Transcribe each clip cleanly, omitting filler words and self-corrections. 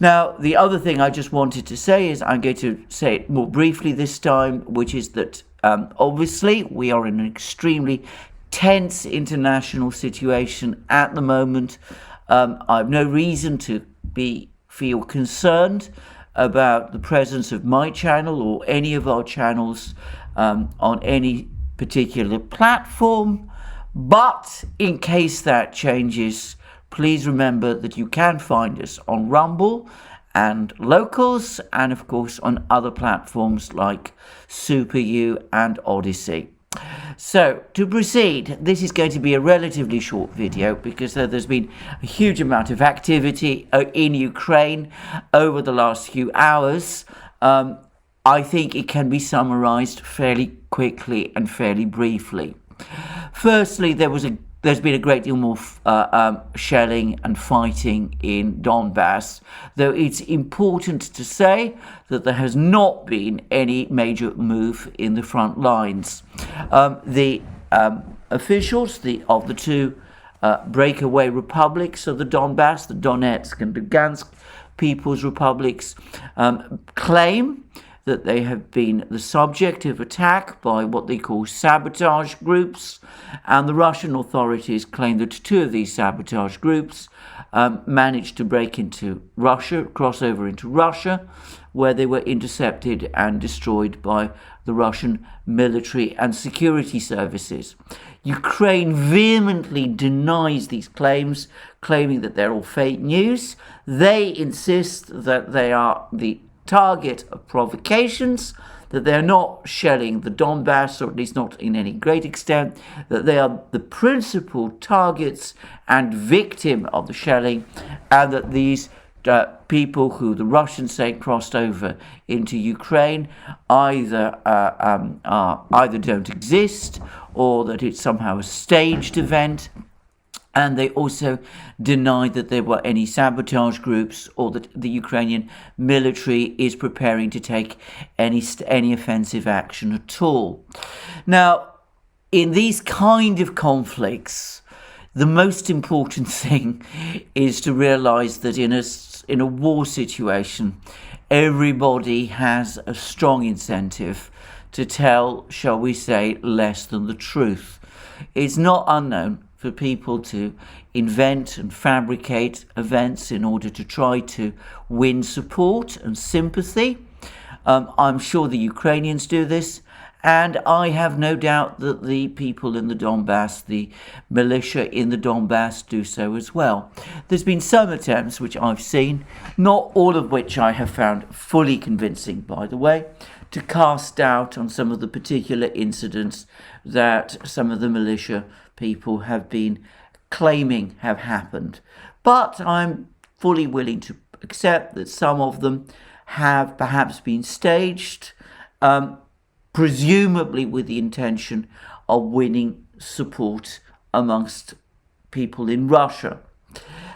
Now, the other thing I just wanted to say is I'm going to say it more briefly this time, which is that obviously we are in an extremely tense international situation at the moment. I have no reason to feel concerned about the presence of my channel or any of our channels on any particular platform. But in case that changes, please remember that you can find us on Rumble and Locals, and of course on other platforms like SuperU and Odyssey. So to proceed, this is going to be a relatively short video because there's been a huge amount of activity in Ukraine over the last few hours. I think it can be summarized fairly quickly and fairly briefly. Firstly, there's been a great deal more shelling and fighting in Donbass, though it's important to say that there has not been any major move in the front lines. The officials of the two breakaway republics of the Donbass, the Donetsk and Lugansk People's Republics, claim that they have been the subject of attack by what they call sabotage groups, and the Russian authorities claim that two of these sabotage groups managed to break into Russia, cross over into Russia, where they were intercepted and destroyed by the Russian military and security services. Ukraine vehemently denies these claims, claiming that they're all fake news. They insist that they are the target of provocations, that they're not shelling the Donbass, or at least not in any great extent, that they are the principal targets and victim of the shelling, and that these people who the Russians say crossed over into Ukraine either don't exist, or that it's somehow a staged event. And they also denied that there were any sabotage groups, or that the Ukrainian military is preparing to take any offensive action at all. Now, in these kind of conflicts, the most important thing is to realize that in a war situation, everybody has a strong incentive to tell, shall we say, less than the truth. It's not unknown for people to invent and fabricate events in order to try to win support and sympathy. I'm sure the Ukrainians do this, and I have no doubt that the people in the Donbass, the militia in the Donbass, do so as well. There's been some attempts which I've seen, not all of which I have found fully convincing, by the way, to cast doubt on some of the particular incidents that some of the militia people have been claiming have happened. But I'm fully willing to accept that some of them have perhaps been staged, presumably with the intention of winning support amongst people in Russia.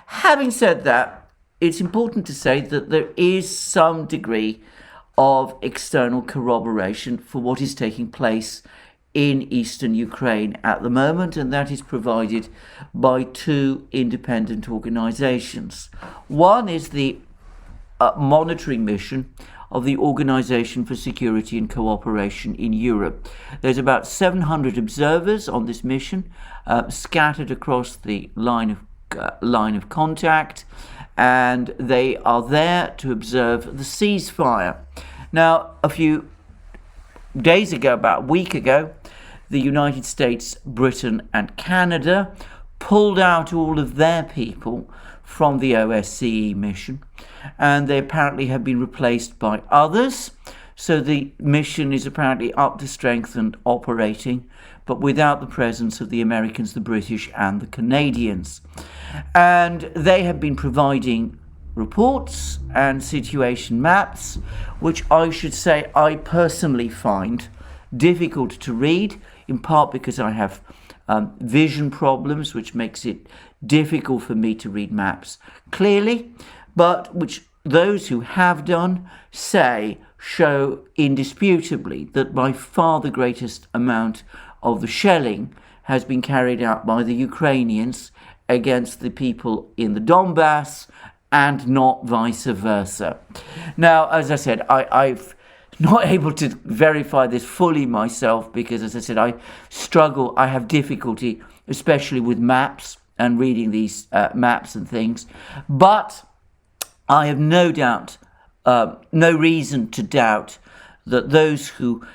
Having said that, it's important to say that there is some degree of external corroboration for what is taking place in eastern Ukraine at the moment, and that is provided by two independent organizations. One is the monitoring mission of the Organization for Security and Cooperation in Europe. There's about 700 observers on this mission, scattered across the line of contact, and they are there to observe the ceasefire. Now, a few days ago, about a week ago, the United States, Britain and Canada pulled out all of their people from the OSCE mission, and they apparently have been replaced by others. So the mission is apparently up to strength and operating, but without the presence of the Americans, the British and the Canadians. And they have been providing reports and situation maps, which I should say I personally find difficult to read, in part because I have vision problems, which makes it difficult for me to read maps clearly, but which those who have done show indisputably that by far the greatest amount of the shelling has been carried out by the Ukrainians against the people in the Donbass and not vice versa. Now, as I said, I've not able to verify this fully myself because, as I said, I have difficulty, especially with maps and reading these maps and things. But I have no doubt, no reason to doubt that those who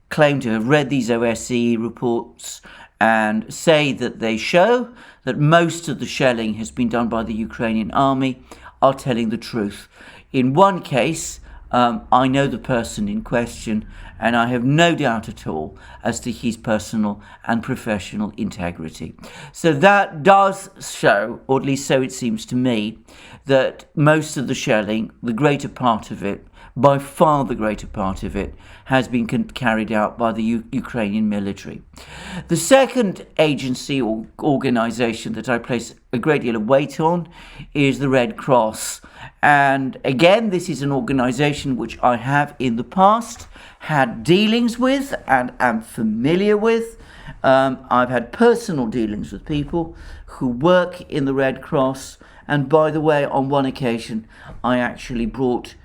claim to have read these OSCE reports and say that they show that most of the shelling has been done by the Ukrainian army are telling the truth. In one case, I know the person in question, and I have no doubt at all as to his personal and professional integrity. So that does show, or at least so it seems to me, that most of the shelling, the greater part of it, by far the greater part of it, has been carried out by the Ukrainian military. The second agency or organisation that I place a great deal of weight on is the Red Cross. And again, this is an organisation which I have in the past had dealings with and am familiar with. I've had personal dealings with people who work in the Red Cross. And by the way, on one occasion, I actually brought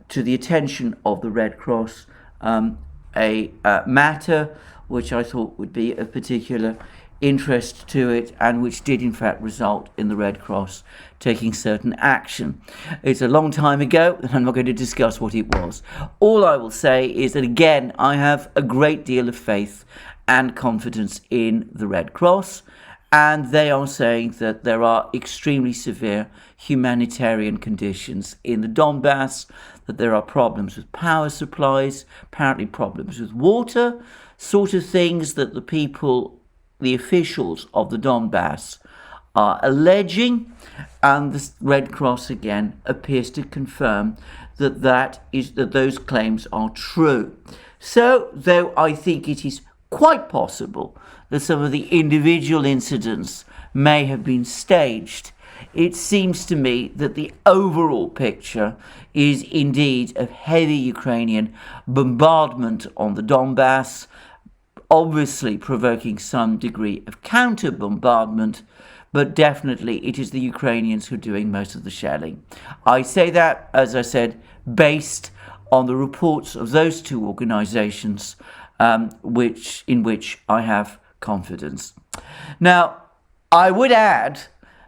to the attention of the Red Cross a matter which I thought would be of particular interest to it, and which did in fact result in the Red Cross taking certain action. It's a long time ago, and I'm not going to discuss what it was. All I will say is that, again, I have a great deal of faith and confidence in the Red Cross, and they are saying that there are extremely severe humanitarian conditions in the Donbass, that there are problems with power supplies, apparently problems with water, sort of things that the officials of the Donbass are alleging, and the Red Cross again appears to confirm that those claims are true. So, though I think it is quite possible that some of the individual incidents may have been staged, it seems to me that the overall picture is indeed of heavy Ukrainian bombardment on the Donbass, obviously provoking some degree of counter-bombardment, but definitely it is the Ukrainians who are doing most of the shelling. I say that, as I said, based on the reports of those two organisations, in which I have confidence. Now, I would add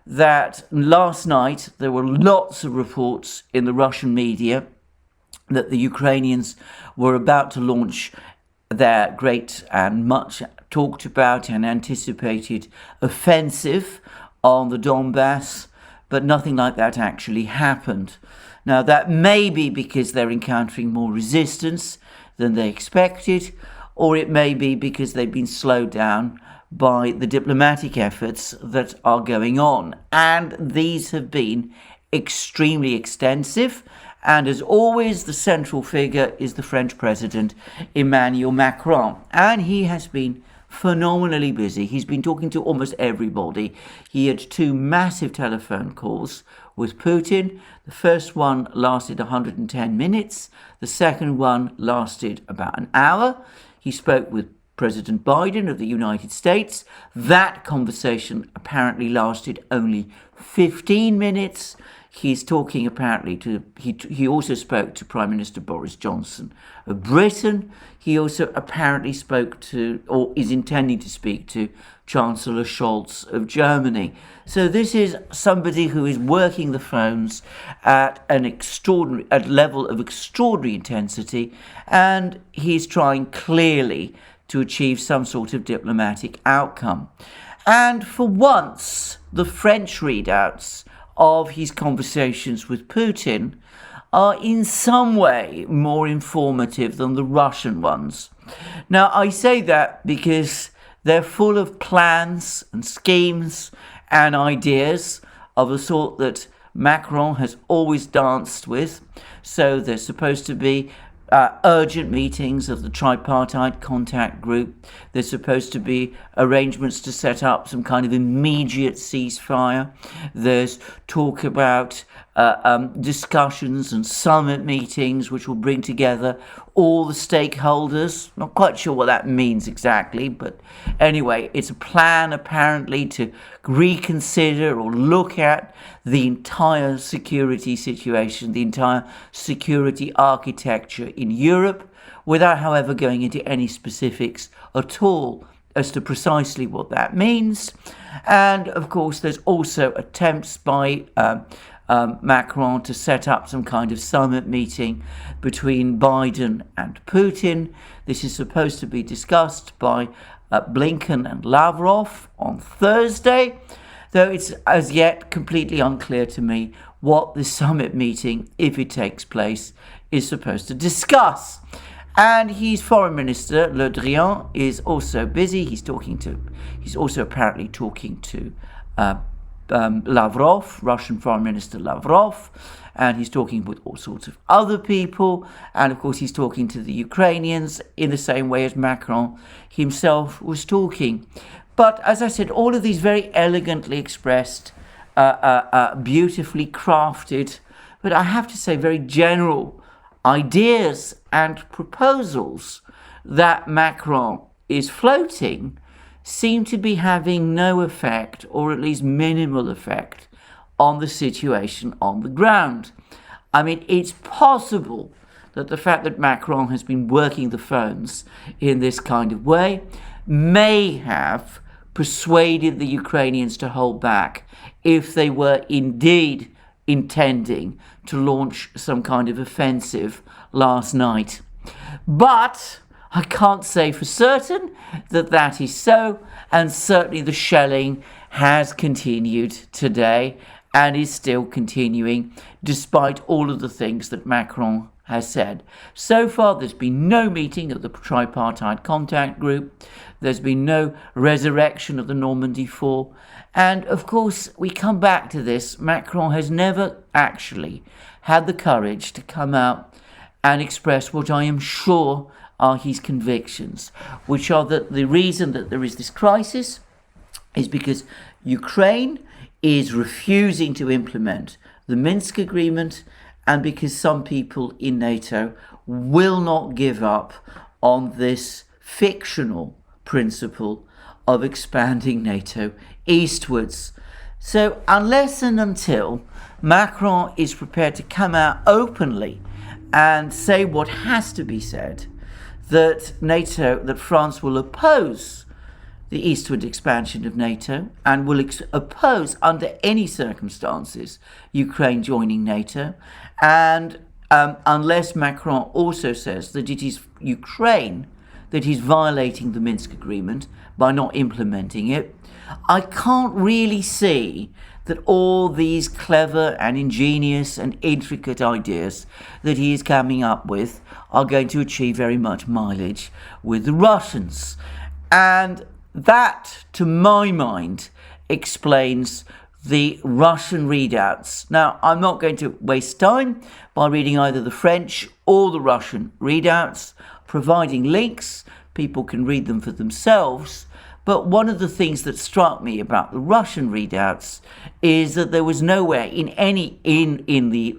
that last night there were lots of reports in the Russian media that the Ukrainians were about to launch their great and much talked about and anticipated offensive on the Donbass, but nothing like that actually happened. Now, that may be because they're encountering more resistance than they expected, or it may be because they've been slowed down by the diplomatic efforts that are going on. And these have been extremely extensive. And as always, the central figure is the French president, Emmanuel Macron. And he has been phenomenally busy. He's been talking to almost everybody. He had 2 massive telephone calls with Putin. The first one lasted 110 minutes. The second one lasted about an hour. He spoke with President Biden of the United States. That conversation apparently lasted only 15 minutes. He's talking apparently he also spoke to Prime Minister Boris Johnson of Britain. He also apparently spoke to, or is intending to speak to, Chancellor Scholz of Germany. So this is somebody who is working the phones at a level of extraordinary intensity, and he's trying clearly to achieve some sort of diplomatic outcome. And for once, the French readouts of his conversations with Putin are in some way more informative than the Russian ones. Now, I say that because they're full of plans and schemes and ideas of the sort that Macron has always danced with. So there's supposed to be urgent meetings of the tripartite contact group. There's supposed to be arrangements to set up some kind of immediate ceasefire. There's talk about discussions and summit meetings which will bring together all the stakeholders. Not quite sure what that means exactly, but anyway, it's a plan apparently to reconsider or look at the entire security situation, the entire security architecture in Europe, without, however, going into any specifics at all as to precisely what that means. And of course, there's also attempts by Macron to set up some kind of summit meeting between Biden and Putin. This is supposed to be discussed by Blinken and Lavrov on Thursday, though it's as yet completely unclear to me what this summit meeting, if it takes place, is supposed to discuss. And his foreign minister, Le Drian, is also busy. He's also apparently talking to Lavrov, Russian Foreign Minister Lavrov, and he's talking with all sorts of other people. And of course, he's talking to the Ukrainians in the same way as Macron himself was talking. But as I said, all of these very elegantly expressed, beautifully crafted, but I have to say very general ideas and proposals that Macron is floating seem to be having no effect, or at least minimal effect, on the situation on the ground. I mean, it's possible that the fact that Macron has been working the phones in this kind of way may have persuaded the Ukrainians to hold back if they were indeed intending to launch some kind of offensive last night. But I can't say for certain that that is so, and certainly the shelling has continued today and is still continuing despite all of the things that Macron has said. So far, there's been no meeting of the tripartite contact group. There's been no resurrection of the Normandy 4. And of course, we come back to this. Macron has never actually had the courage to come out and express what I am sure are his convictions, which are that the reason that there is this crisis is because Ukraine is refusing to implement the Minsk agreement, and because some people in NATO will not give up on this fictional principle of expanding NATO eastwards. So unless and until Macron is prepared to come out openly and say what has to be said, that France will oppose the eastward expansion of NATO and will oppose under any circumstances Ukraine joining NATO, and unless Macron also says that it is Ukraine that is violating the Minsk agreement by not implementing it, I can't really see that all these clever and ingenious and intricate ideas that he is coming up with are going to achieve very much mileage with the Russians. And that, to my mind, explains the Russian readouts. Now, I'm not going to waste time by reading either the French or the Russian readouts, providing links. People can read them for themselves. But one of the things that struck me about the Russian readouts is that there was nowhere in the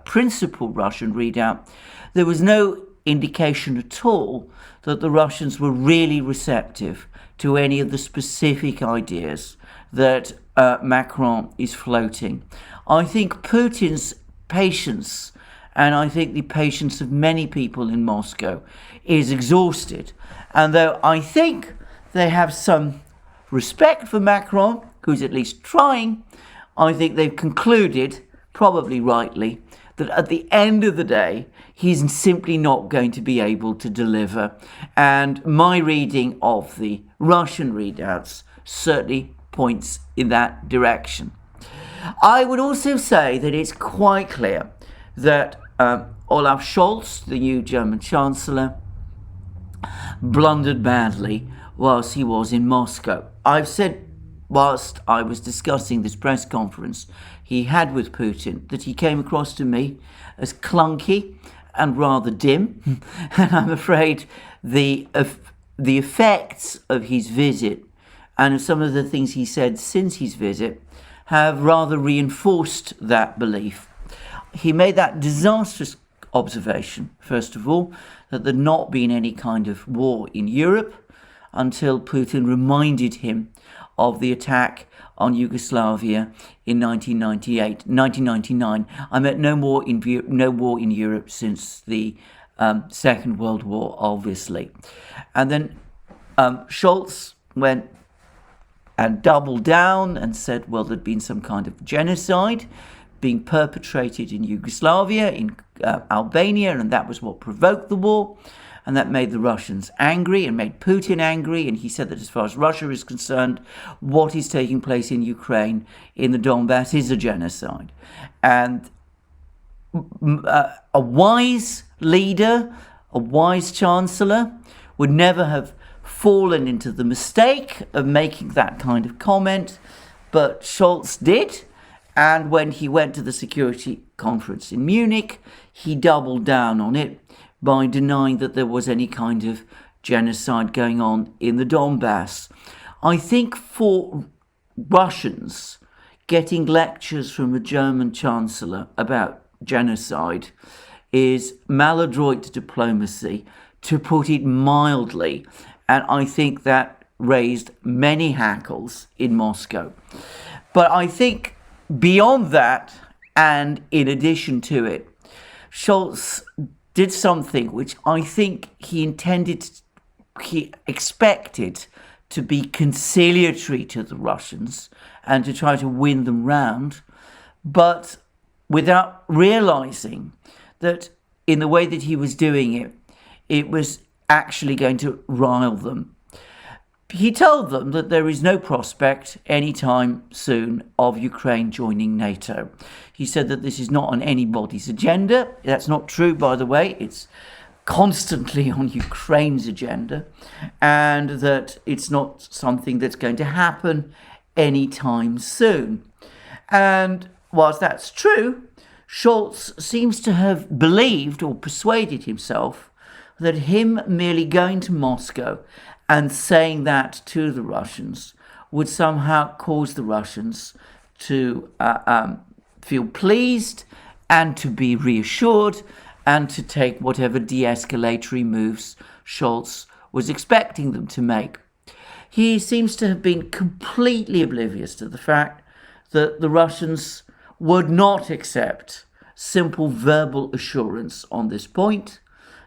principal Russian readout, there was no indication at all that the Russians were really receptive to any of the specific ideas that Macron is floating. I think Putin's patience, and I think the patience of many people in Moscow, is exhausted. And though I think they have some respect for Macron, who's at least trying, I think they've concluded, probably rightly, that at the end of the day, he's simply not going to be able to deliver. And my reading of the Russian readouts certainly points in that direction. I would also say that it's quite clear that Olaf Scholz, the new German Chancellor, blundered badly whilst he was in Moscow. I've said whilst I was discussing this press conference he had with Putin that he came across to me as clunky and rather dim. And I'm afraid the effects of his visit and of some of the things he said since his visit have rather reinforced that belief. he made that disastrous observation, first of all, that there'd not been any kind of war in Europe until Putin reminded him of the attack on Yugoslavia in 1999. I meant no war in Europe since the Second World War, obviously. And then Scholz went and doubled down and said, well, there'd been some kind of genocide being perpetrated in Yugoslavia, in Albania, and that was what provoked the war. And that made the Russians angry and made Putin angry. And he said that as far as Russia is concerned, what is taking place in Ukraine, in the Donbass, is a genocide. And a wise leader, a wise chancellor, would never have fallen into the mistake of making that kind of comment. But Scholz did. And when he went to the security conference in Munich, he doubled down on it by denying that there was any kind of genocide going on in the Donbass. I think for Russians, getting lectures from a German chancellor about genocide is maladroit diplomacy, to put it mildly. And I think that raised many hackles in Moscow. But I think beyond that, and in addition to it, Scholz did something which I think he expected to be conciliatory to the Russians and to try to win them round, but without realizing that in the way that he was doing it, it was actually going to rile them. He told them that there is no prospect anytime soon of Ukraine joining NATO. He said that this is not on anybody's agenda. That's not true, by the way. It's constantly on Ukraine's agenda, and that it's not something that's going to happen anytime soon. And whilst that's true, Scholz seems to have believed or persuaded himself that him merely going to Moscow and saying that to the Russians would somehow cause the Russians to feel pleased and to be reassured and to take whatever de-escalatory moves Scholz was expecting them to make. He seems to have been completely oblivious to the fact that the Russians would not accept simple verbal assurance on this point.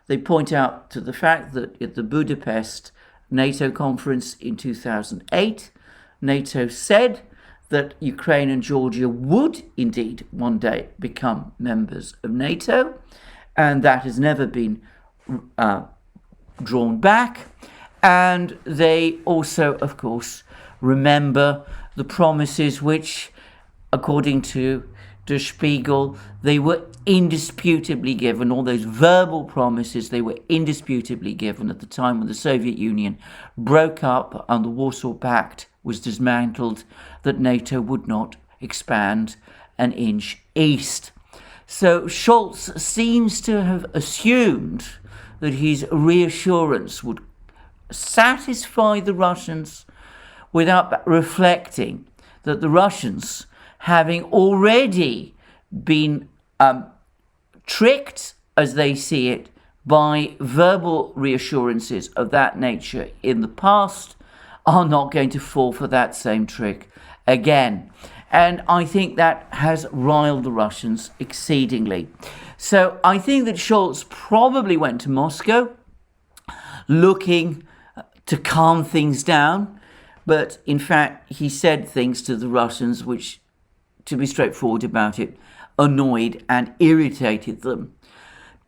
They point out to the fact that at the Budapest NATO conference in 2008, NATO said that Ukraine and Georgia would indeed one day become members of NATO, and that has never been drawn back. And they also, of course, remember the promises which, according to Der Spiegel, they were indisputably given, all those verbal promises, they were indisputably given at the time when the Soviet Union broke up and the Warsaw Pact was dismantled, that NATO would not expand an inch east. So Scholz seems to have assumed that his reassurance would satisfy the Russians without reflecting that the Russians, having already been tricked, as they see it, by verbal reassurances of that nature in the past, are not going to fall for that same trick again. And I think that has riled the Russians exceedingly. So I think that Scholz probably went to Moscow looking to calm things down, but in fact he said things to the Russians which, to be straightforward about it, annoyed and irritated them.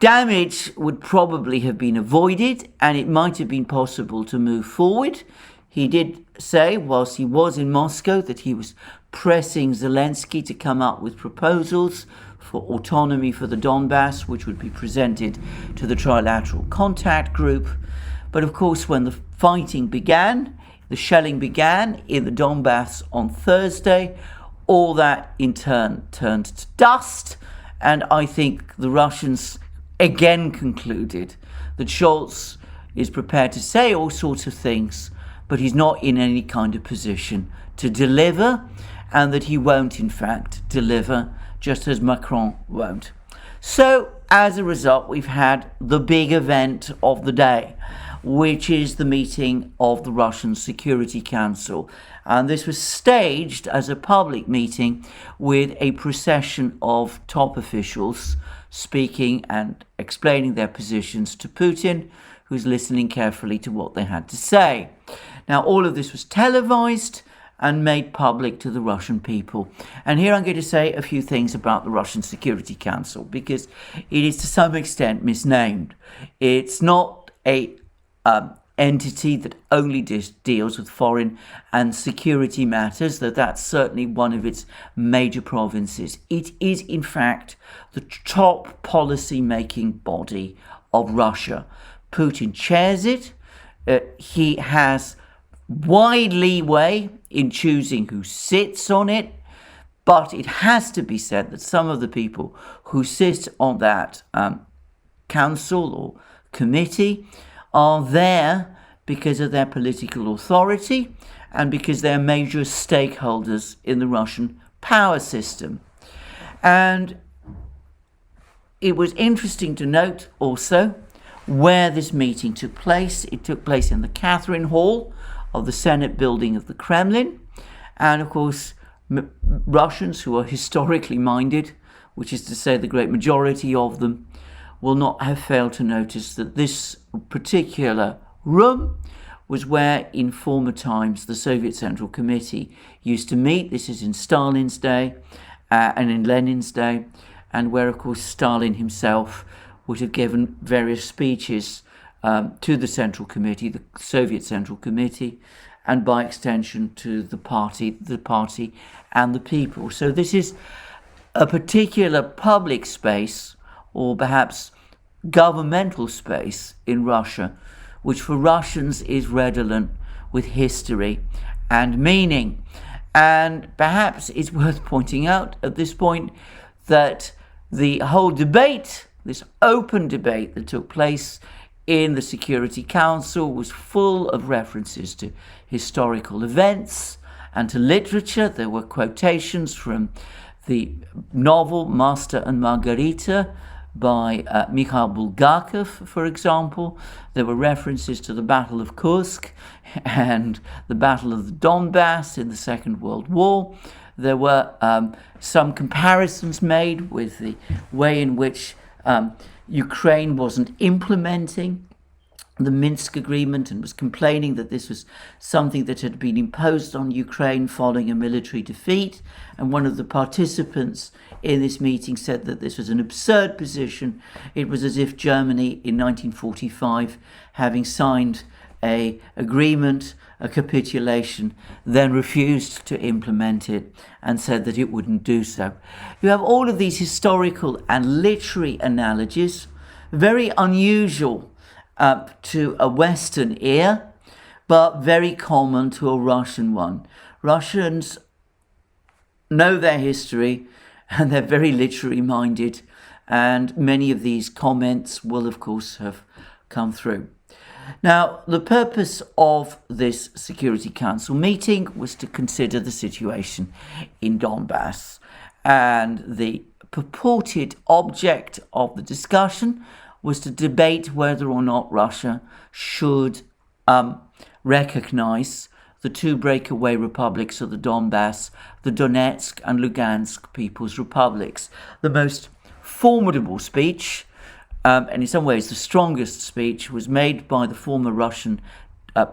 Damage would probably have been avoided, and it might have been possible to move forward. He did say, whilst he was in Moscow, that he was pressing Zelensky to come up with proposals for autonomy for the Donbass, which would be presented to the Trilateral Contact Group. But of course, when the fighting began, the shelling began in the Donbass on Thursday, all that in turn turned to dust. And I think the Russians again concluded that Scholz is prepared to say all sorts of things, but he's not in any kind of position to deliver, and that he won't, in fact, deliver, just as Macron won't. So, as a result, we've had the big event of the day, which is the meeting of the Russian Security Council. And this was staged as a public meeting with a procession of top officials speaking and explaining their positions to Putin, who's listening carefully to what they had to say. Now, all of this was televised and made public to the Russian people. And here I'm going to say a few things about the Russian Security Council, because it is to some extent misnamed. It's not a entity that only deals with foreign and security matters, though that's certainly one of its major provinces. It is, in fact, the top policy-making body of Russia. Putin chairs it. He has wide leeway in choosing who sits on it, but it has to be said that some of the people who sit on that council or committee are there because of their political authority and because they're major stakeholders in the Russian power system. And it was interesting to note also where this meeting took place. It took place in the Catherine Hall of the Senate building of the Kremlin. And of course, Russians who are historically minded, which is to say the great majority of them, will not have failed to notice that this particular room was where in former times the Soviet Central Committee used to meet. This is in Stalin's day and in Lenin's day, and where of course Stalin himself would have given various speeches to the Central Committee, the Soviet Central Committee, and by extension to the party and the people. So this is a particular public space, or perhaps governmental space in Russia, which for Russians is redolent with history and meaning. And perhaps it's worth pointing out at this point that the whole debate, this open debate that took place in the Security Council, was full of references to historical events and to literature. There were quotations from the novel Master and Margarita by Mikhail Bulgakov, for example. There were references to the Battle of Kursk and the Battle of the Donbass in the Second World War. There were some comparisons made with the way in which Ukraine wasn't implementing the Minsk agreement and was complaining that this was something that had been imposed on Ukraine following a military defeat. And one of the participants in this meeting said that this was an absurd position. It was as if Germany in 1945, having signed an agreement, a capitulation, then refused to implement it and said that it wouldn't do so. You have all of these historical and literary analogies, very unusual to a Western ear, but very common to a Russian one. Russians know their history and they're very literary minded, and many of these comments will of course have come through. Now, the purpose of this Security Council meeting was to consider the situation in Donbass, and the purported object of the discussion was to debate whether or not Russia should recognize the two breakaway republics of the Donbass, the Donetsk and Lugansk People's Republics. The most formidable speech, and in some ways the strongest speech, was made by the former Russian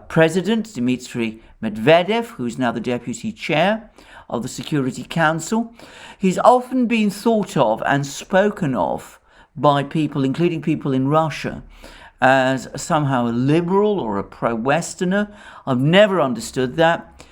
President Dmitry Medvedev, who is now the deputy chair of the Security Council. He's often been thought of and spoken of by people, including people in Russia, as somehow a liberal or a pro-Westerner. I've never understood that.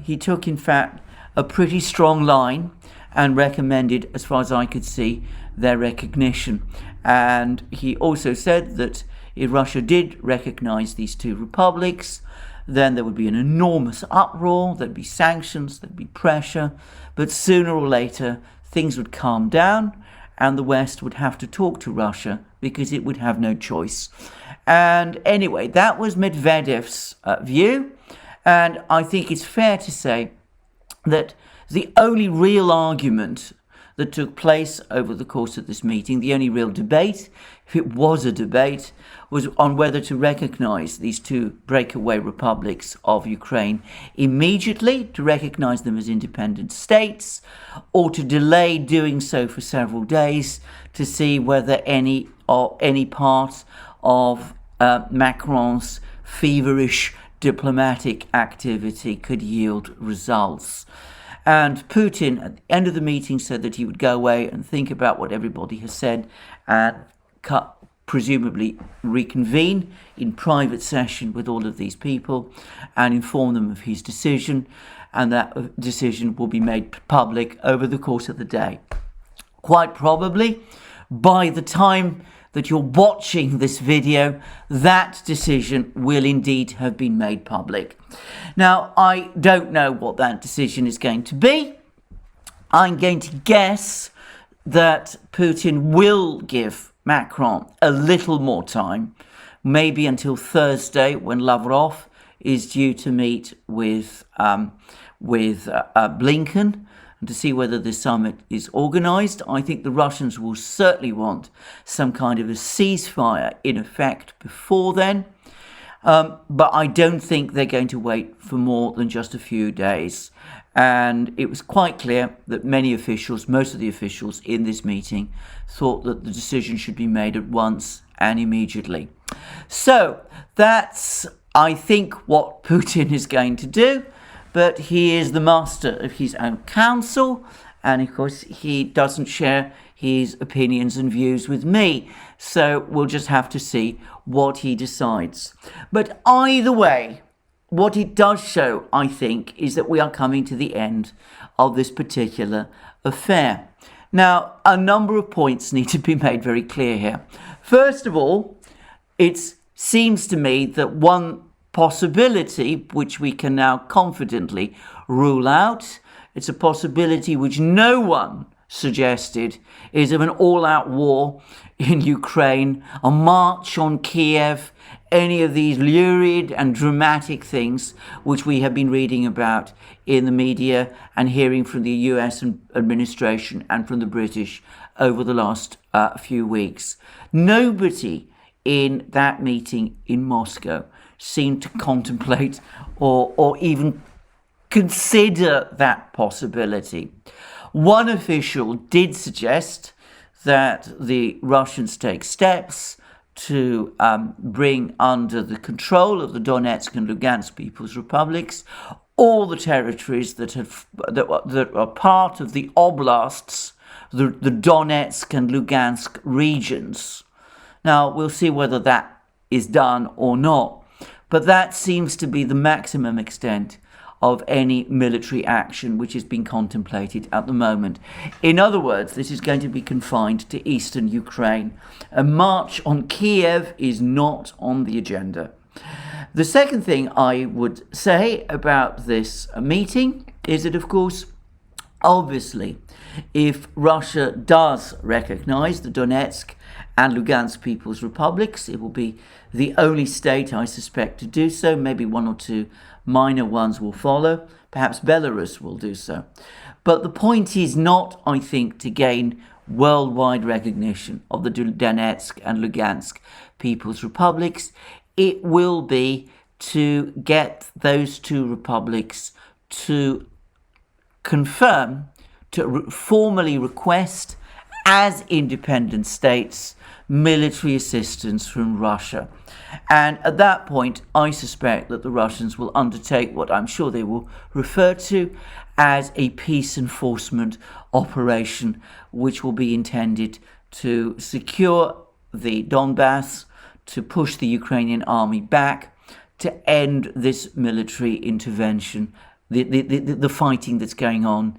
He took, in fact, a pretty strong line and recommended, as far as I could see, their recognition. And he also said that if Russia did recognize these two republics, then there would be an enormous uproar, there'd be sanctions, there'd be pressure, but sooner or later things would calm down and the West would have to talk to Russia because it would have no choice. And anyway, that was Medvedev's view. And I think it's fair to say that the only real argument that took place over the course of this meeting. The only real debate, if it was a debate, was on whether to recognize these two breakaway republics of Ukraine immediately, to recognize them as independent states, or to delay doing so for several days to see whether any part of Macron's feverish diplomatic activity could yield results. And Putin, at the end of the meeting, said that he would go away and think about what everybody has said and presumably reconvene in private session with all of these people and inform them of his decision. And that decision will be made public over the course of the day. Quite probably, by the time that you're watching this video, that decision will indeed have been made public. Now, I don't know what that decision is going to be. I'm going to guess that Putin will give Macron a little more time, maybe until Thursday, when Lavrov is due to meet with Blinken, and to see whether this summit is organised. I think the Russians will certainly want some kind of a ceasefire in effect before then. But I don't think they're going to wait for more than just a few days. And it was quite clear that many officials, most of the officials in this meeting, thought that the decision should be made at once and immediately. So that's, I think, what Putin is going to do. But he is the master of his own counsel, and of course he doesn't share his opinions and views with me. So we'll just have to see what he decides. But either way, what it does show, I think, is that we are coming to the end of this particular affair. Now, a number of points need to be made very clear here. First of all, it seems to me that one possibility, which we can now confidently rule out, it's a possibility which no one suggested, is of an all-out war in Ukraine, a march on Kiev, any of these lurid and dramatic things which we have been reading about in the media and hearing from the US administration and from the British over the last few weeks. Nobody in that meeting in Moscow seemed to contemplate or even consider that possibility. One official did suggest that the Russians take steps to bring under the control of the Donetsk and Lugansk People's Republics all the territories that are part of the oblasts, the Donetsk and Lugansk regions. Now, we'll see whether that is done or not. But that seems to be the maximum extent of any military action which is being contemplated at the moment. In other words, this is going to be confined to eastern Ukraine. A march on Kiev is not on the agenda. The second thing I would say about this meeting is that, of course, obviously, if Russia does recognize the Donetsk and Lugansk People's Republics, it will be the only state, I suspect, to do so. Maybe one or two minor ones will follow. Perhaps Belarus will do so. But the point is not, I think, to gain worldwide recognition of the Donetsk and Lugansk People's Republics. It will be to get those two republics to confirm, to formally request as independent states military assistance from Russia. And at that point, I suspect that the Russians will undertake what I'm sure they will refer to as a peace enforcement operation, which will be intended to secure the Donbass, to push the Ukrainian army back, to end this military intervention, the fighting that's going on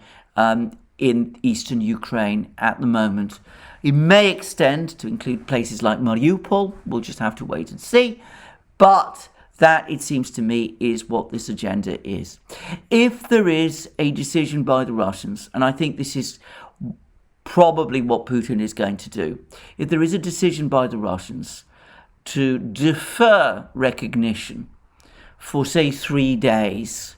in eastern Ukraine at the moment. It may extend to include places like Mariupol. We'll just have to wait and see. But that, it seems to me, is what this agenda is. If there is a decision by the Russians, and I think this is probably what Putin is going to do, if there is a decision by the Russians to defer recognition for, say, 3 days,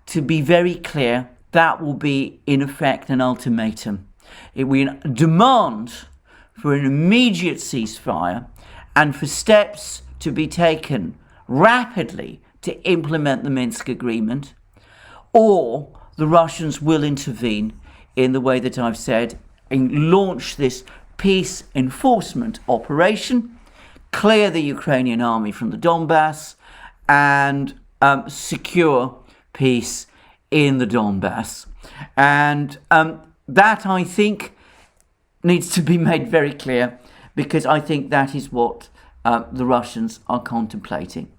to be very clear, that will be, in effect, an ultimatum. We demand for an immediate ceasefire and for steps to be taken rapidly to implement the Minsk agreement, or the Russians will intervene in the way that I've said and launch this peace enforcement operation, clear the Ukrainian army from the Donbass, and secure peace in the Donbass. And that, I think, needs to be made very clear, because I think that is what the Russians are contemplating.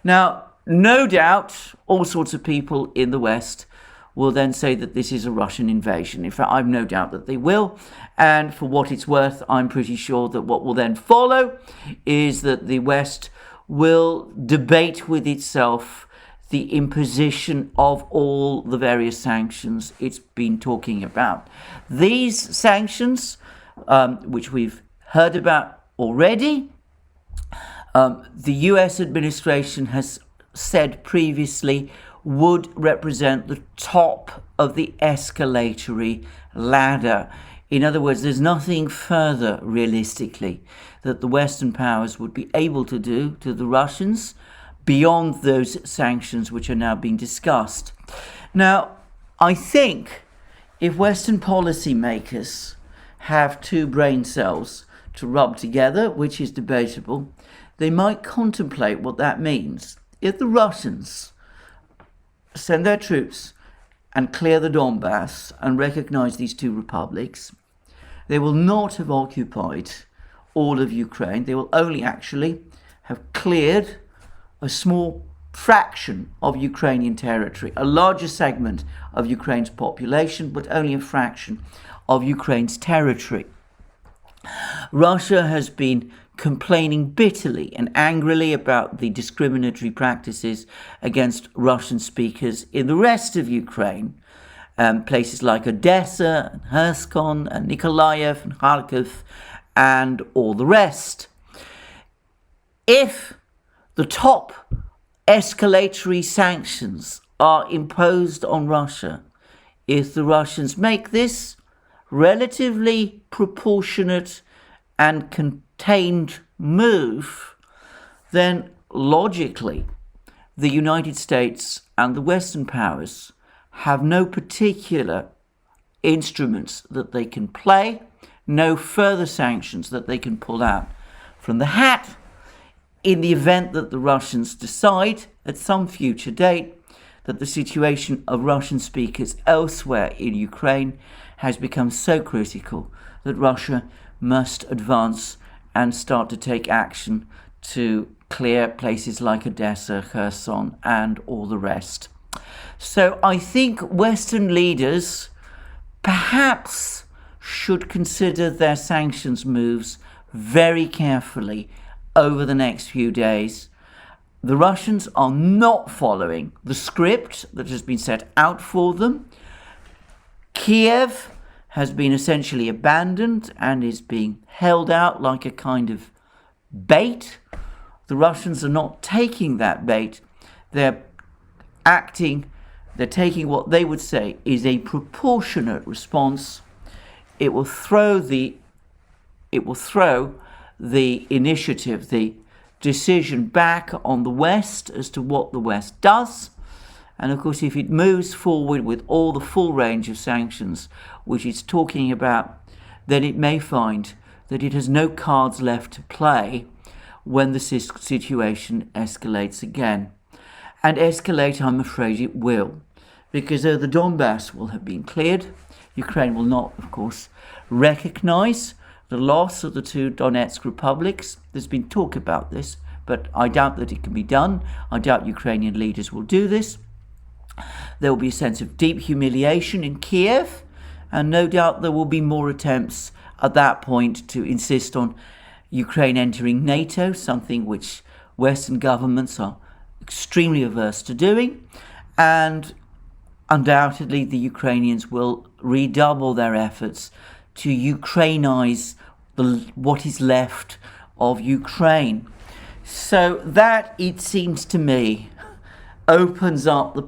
Now, no doubt, all sorts of people in the West will then say that this is a Russian invasion. In fact, I've no doubt that they will. And for what it's worth, I'm pretty sure that what will then follow is that the West will debate with itself the imposition of all the various sanctions it's been talking about. These sanctions, which we've heard about already, the US administration has said previously would represent the top of the escalatory ladder. In other words, there's nothing further, realistically, that the Western powers would be able to do to the Russians beyond those sanctions which are now being discussed. Now, I think if Western policymakers have two brain cells to rub together, which is debatable, they might contemplate what that means. If the Russians send their troops and clear the Donbass and recognize these two republics, they will not have occupied all of Ukraine. They will only actually have cleared a small fraction of Ukrainian territory, a larger segment of Ukraine's population, but only a fraction of Ukraine's territory. Russia has been complaining bitterly and angrily about the discriminatory practices against Russian speakers in the rest of Ukraine, places like Odessa, and Kherson, and Nikolaev, and Kharkiv, and all the rest. If the top escalatory sanctions are imposed on Russia, if the Russians make this relatively proportionate and contained move, then logically the United States and the Western powers have no particular instruments that they can play, no further sanctions that they can pull out from the hat in the event that the Russians decide at some future date that the situation of Russian speakers elsewhere in Ukraine has become so critical that Russia must advance and start to take action to clear places like Odessa, Kherson, and all the rest. So I think Western leaders perhaps should consider their sanctions moves very carefully over the next few days. The Russians are not following the script that has been set out for them. Kiev has been essentially abandoned and is being held out like a kind of bait. The Russians are not taking that bait. They're taking what they would say is a proportionate response. It will throw the initiative, the decision back on the West as to what the West does. And of course, if it moves forward with all the full range of sanctions which it's talking about, then it may find that it has no cards left to play when the situation escalates again. And escalate, I'm afraid it will, because though the Donbass will have been cleared, Ukraine will not, of course, recognize the loss of the two Donetsk republics. There's been talk about this, but I doubt that it can be done. I doubt Ukrainian leaders will do this. There will be a sense of deep humiliation in Kiev, and no doubt there will be more attempts at that point to insist on Ukraine entering NATO, something which Western governments are extremely averse to doing, and undoubtedly the Ukrainians will redouble their efforts to Ukrainize what is left of Ukraine. So that, it seems to me, opens up the